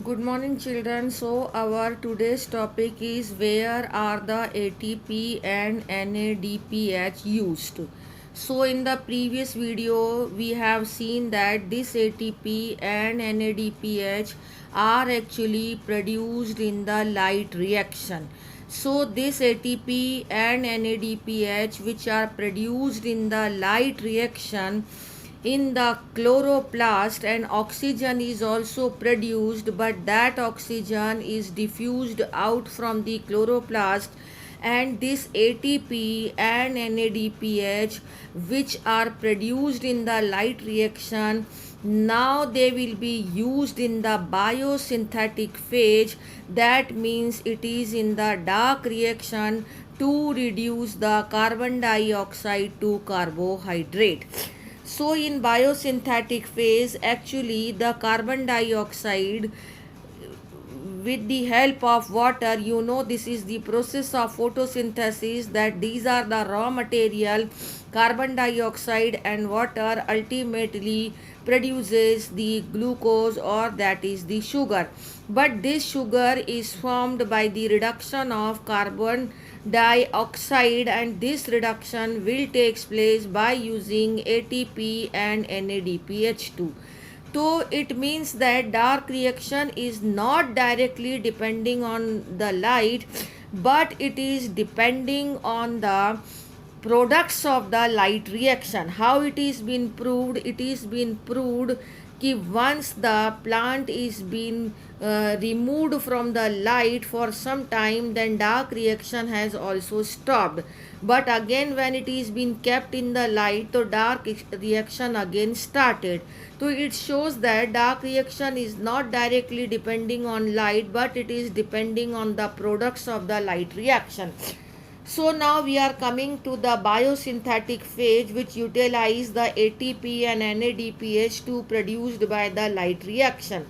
Good morning, children. So, our today's topic is where are the ATP and NADPH used? So, in the previous video, we have seen that this ATP and NADPH are actually produced in the light reaction. So, this ATP and NADPH, which are produced in the light reaction, in the chloroplast, and oxygen is also produced, but that oxygen is diffused out from the chloroplast, and this ATP and NADPH, which are produced in the light reaction, now they will be used in the biosynthetic phase. That means it is in the dark reaction to reduce the carbon dioxide to carbohydrate. So, in biosynthetic phase, actually the carbon dioxide, with the help of water, this is the process of photosynthesis, that these are the raw material. Carbon dioxide and water ultimately produces the glucose, or that is the sugar, but this sugar is formed by the reduction of carbon dioxide, and this reduction will take place by using ATP and NADPH2. So it means that dark reaction is not directly depending on the light, but it is depending on the products of the light reaction. How it is been proved? It is been proved कि once the plant is been removed from the light for some time, then dark reaction has also stopped. But again, when it is been kept in the light, so dark reaction again started. So it shows that dark reaction is not directly depending on light, but it is depending on the products of the light reaction. So now we are coming to the biosynthetic phase, which utilize the ATP and NADPH2 produced by the light reaction.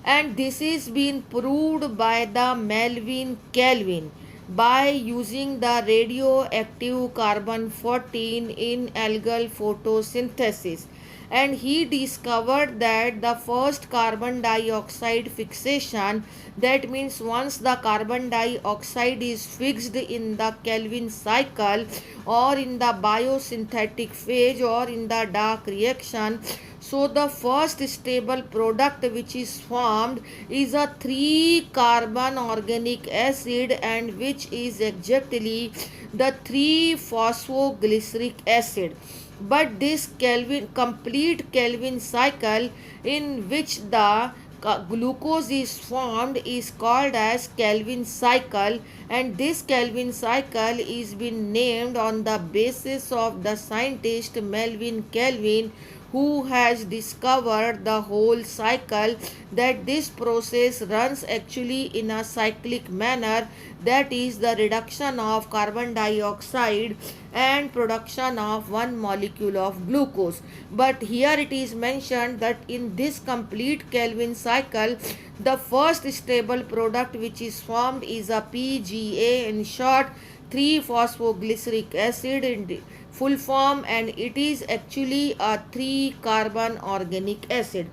And this is being proved by the Melvin Kelvin by using the radioactive carbon 14 in algal photosynthesis, and he discovered that the first carbon dioxide fixation, that means once the carbon dioxide is fixed in the Kelvin cycle, or in the biosynthetic phase, or in the dark reaction, so the first stable product which is formed is a 3 carbon organic acid, and which is exactly the 3 phosphoglyceric acid. But this complete Kelvin cycle in which the glucose is formed is called as Kelvin cycle, and this Kelvin cycle is been named on the basis of the scientist Melvin Kelvin, who has discovered the whole cycle, that this process runs actually in a cyclic manner, that is the reduction of carbon dioxide and production of one molecule of glucose. But here it is mentioned that in this complete Kelvin cycle, the first stable product which is formed is a PGA, in short 3 phosphoglyceric acid in full form, and it is actually a 3 carbon organic acid.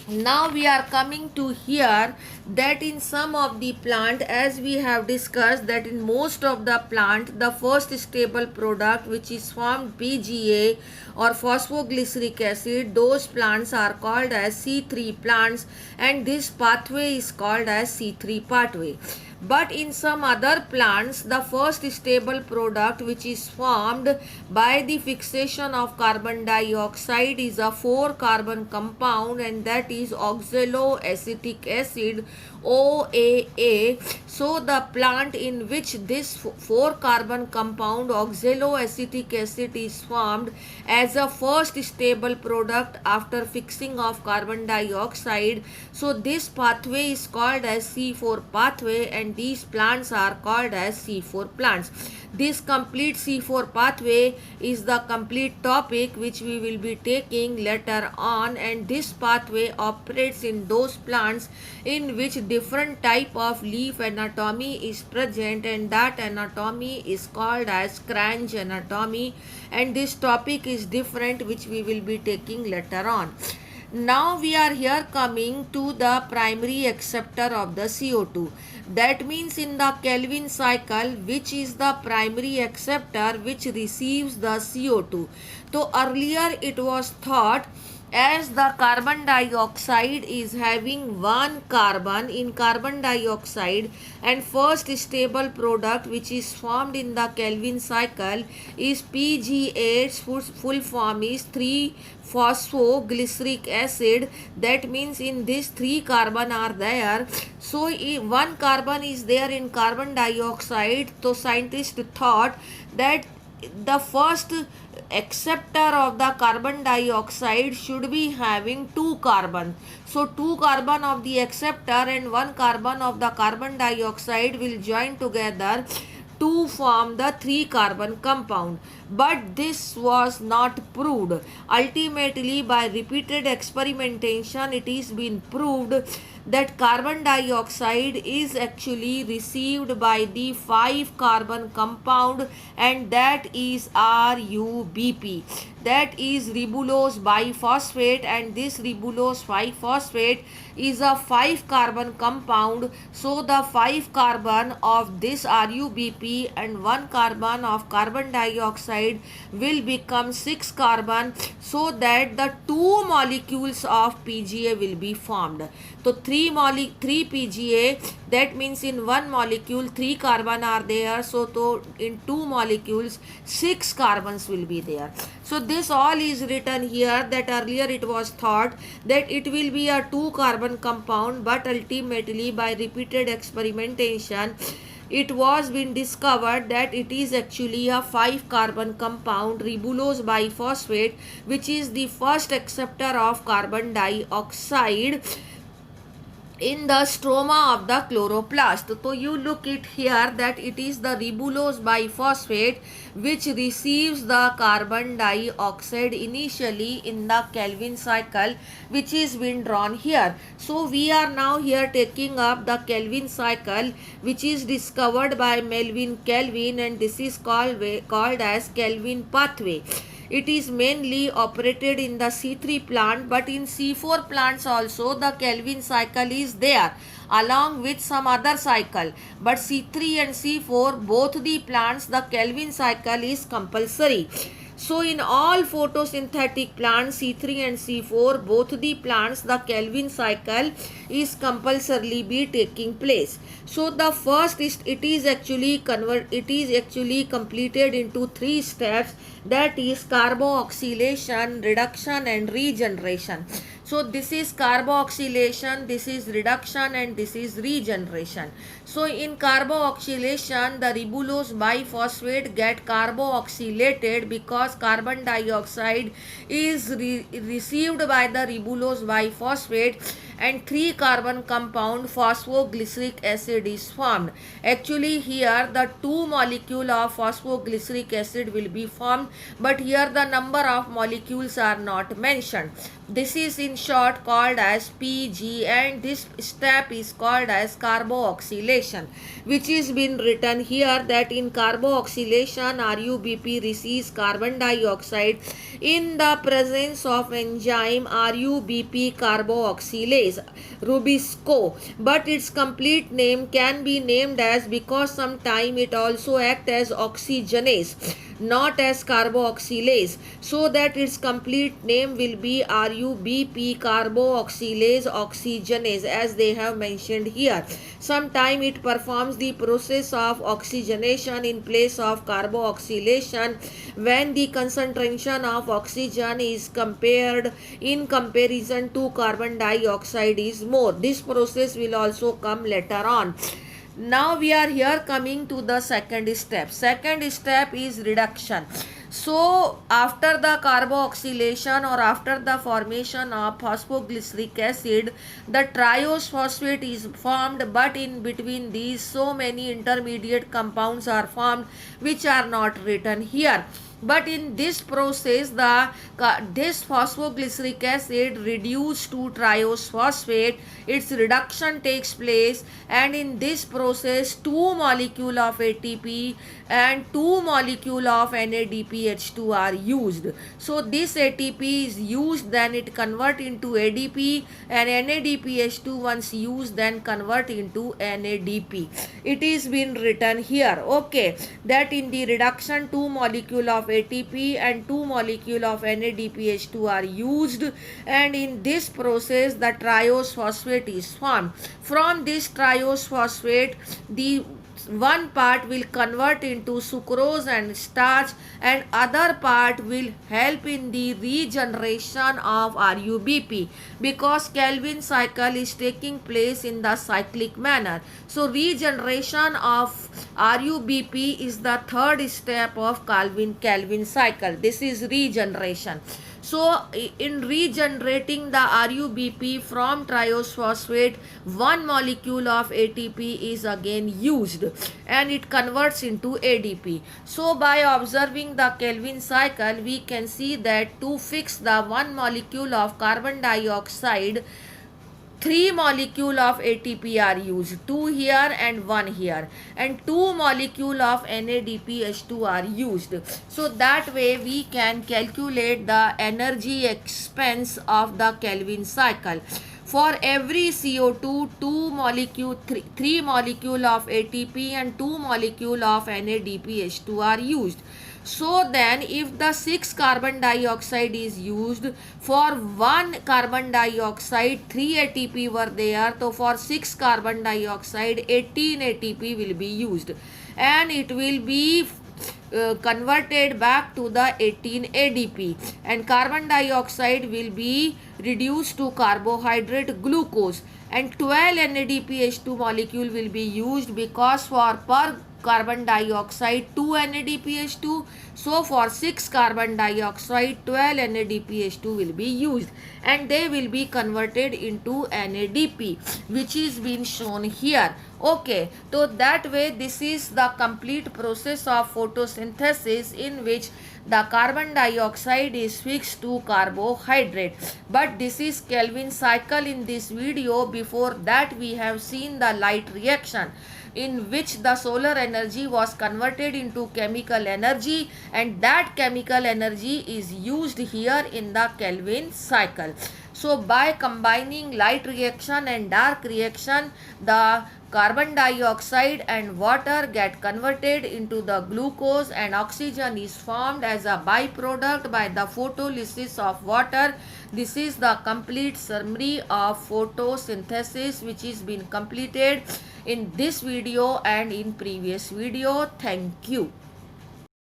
Now we are coming to here that in some of the plant, as we have discussed, that in most of the plant the first stable product which is formed PGA or phosphoglyceric acid, those plants are called as C3 plants, and this pathway is called as C3 pathway. But in some other plants, the first stable product which is formed by the fixation of carbon dioxide is a 4 carbon compound, and that is oxaloacetic acid, OAA. So the plant in which this 4 carbon compound oxaloacetic acid is formed as a first stable product after fixing of carbon dioxide, so this pathway is called as C4 pathway, and these plants are called as C4 plants. This complete C4 pathway is the complete topic which we will be taking later on, and this pathway operates in those plants in which different type of leaf anatomy is present, and that anatomy is called as Cranch anatomy, and this topic is different which we will be taking later on. Now we are here coming to the primary acceptor of the CO2. That means in the Kelvin cycle, which is the primary acceptor which receives the CO2. So earlier it was thought, as the carbon dioxide is having one carbon in carbon dioxide, and first stable product which is formed in the Kelvin cycle is PGA. Full form is 3-phosphoglyceric acid. That means in this 3 carbon are there. So one carbon is there in carbon dioxide. So scientists thought that the first acceptor of the carbon dioxide should be having 2 carbon. So 2 carbon of the acceptor and 1 carbon of the carbon dioxide will join together to form the 3 carbon compound. But this was not proved. Ultimately, by repeated experimentation, it is been proved that carbon dioxide is actually received by the 5 carbon compound, and that is RUBP. That is ribulose biphosphate, and this ribulose biphosphate is a 5 carbon compound. So the 5 carbon of this RUBP and 1 carbon of carbon dioxide will become 6 carbon, so that the 2 molecules of PGA will be formed. So 3 PGA, that means in 1 molecule 3 carbon are there, so in 2 molecules 6 carbons will be there. So this all is written here, that earlier it was thought that it will be a 2 carbon compound, but ultimately by repeated experimentation it was been discovered that it is actually a 5 carbon compound, ribulose biphosphate, which is the first acceptor of carbon dioxide in the stroma of the chloroplast. So you look it here that it is the ribulose biphosphate which receives the carbon dioxide initially in the Kelvin cycle, which is been drawn here. So we are now here taking up the Kelvin cycle, which is discovered by Melvin Kelvin, and this is called as Kelvin pathway. It is mainly operated in the C3 plant, but in C4 plants also the Kelvin cycle is there along with some other cycle. But C3 and C4, both the plants, the Kelvin cycle is compulsory. So in all photosynthetic plants, C3 and C4, both the plants, the Kelvin cycle is compulsorily be taking place. So the first is it is actually completed into 3 steps, that is carboxylation, reduction and regeneration. So this is carboxylation, this is reduction, and this is regeneration. So in carboxylation, the ribulose biphosphate get carboxylated because carbon dioxide is received by the ribulose biphosphate, and 3 carbon compound phosphoglyceric acid is formed. Actually here the 2 molecule of phosphoglyceric acid will be formed, but here the number of molecules are not mentioned. This is in short called as PG, and this step is called as carboxylation, which is been written here that in carboxylation RUBP receives carbon dioxide in the presence of enzyme RUBP carboxylase, Rubisco, but its complete name can be named as, because sometime it also acts as oxygenase, not as carboxylase, so that its complete name will be RUBP carboxylase oxygenase, as they have mentioned here. Sometime it performs the process of oxygenation in place of carboxylation when the concentration of oxygen is compared in comparison to carbon dioxide is more. This process will also come later on. Now we are here coming to the second step. Second step is reduction. So after the carboxylation or after the formation of phosphoglyceric acid, the triose phosphate is formed, but in between these so many intermediate compounds are formed which are not written here. but in this process this phosphoglyceric acid reduced to triose phosphate, its reduction takes place, and in this process 2 molecule of ATP and 2 molecule of NADPH2 are used. So this ATP is used, then it convert into ADP, and NADPH2 once used then convert into NADP. It is been written here, okay, that in the reduction 2 molecule of ATP and 2 molecule of NADPH2 are used, and in this process the triose phosphate is formed. From this triose phosphate, the one part will convert into sucrose and starch, and other part will help in the regeneration of RUBP, because Calvin cycle is taking place in the cyclic manner. So regeneration of RUBP is the third step of Calvin cycle. This is regeneration. So in regenerating the RUBP from triose phosphate, one molecule of ATP is again used and it converts into ADP. So by observing the Calvin cycle, we can see that to fix the one molecule of carbon dioxide, 3 molecule of ATP are used, 2 here and 1 here, and 2 molecule of NADPH2 are used. So that way we can calculate the energy expense of the Calvin cycle. For every CO2, 3 molecule of ATP and 2 molecule of NADPH2 are used. So then if the 6 carbon dioxide is used, for 1 carbon dioxide 3 ATP were there, so for 6 carbon dioxide 18 ATP will be used, and it will be converted back to the 18 ADP, and carbon dioxide will be reduced to carbohydrate glucose, and 12 NADPH2 molecule will be used, because for per carbon dioxide 2 NADPH2, so for 6 carbon dioxide 12 NADPH2 will be used, and they will be converted into NADP, which is been shown here. Okay, so that way this is the complete process of photosynthesis, in which the carbon dioxide is fixed to carbohydrate. But this is Calvin cycle in this video. Before that we have seen the light reaction, in which the solar energy was converted into chemical energy, and that chemical energy is used here in the Calvin cycle. So by combining light reaction and dark reaction, the carbon dioxide and water get converted into the glucose, and oxygen is formed as a byproduct by the photolysis of water. This is the complete summary of photosynthesis, which is been completed in this video and in previous video. Thank you.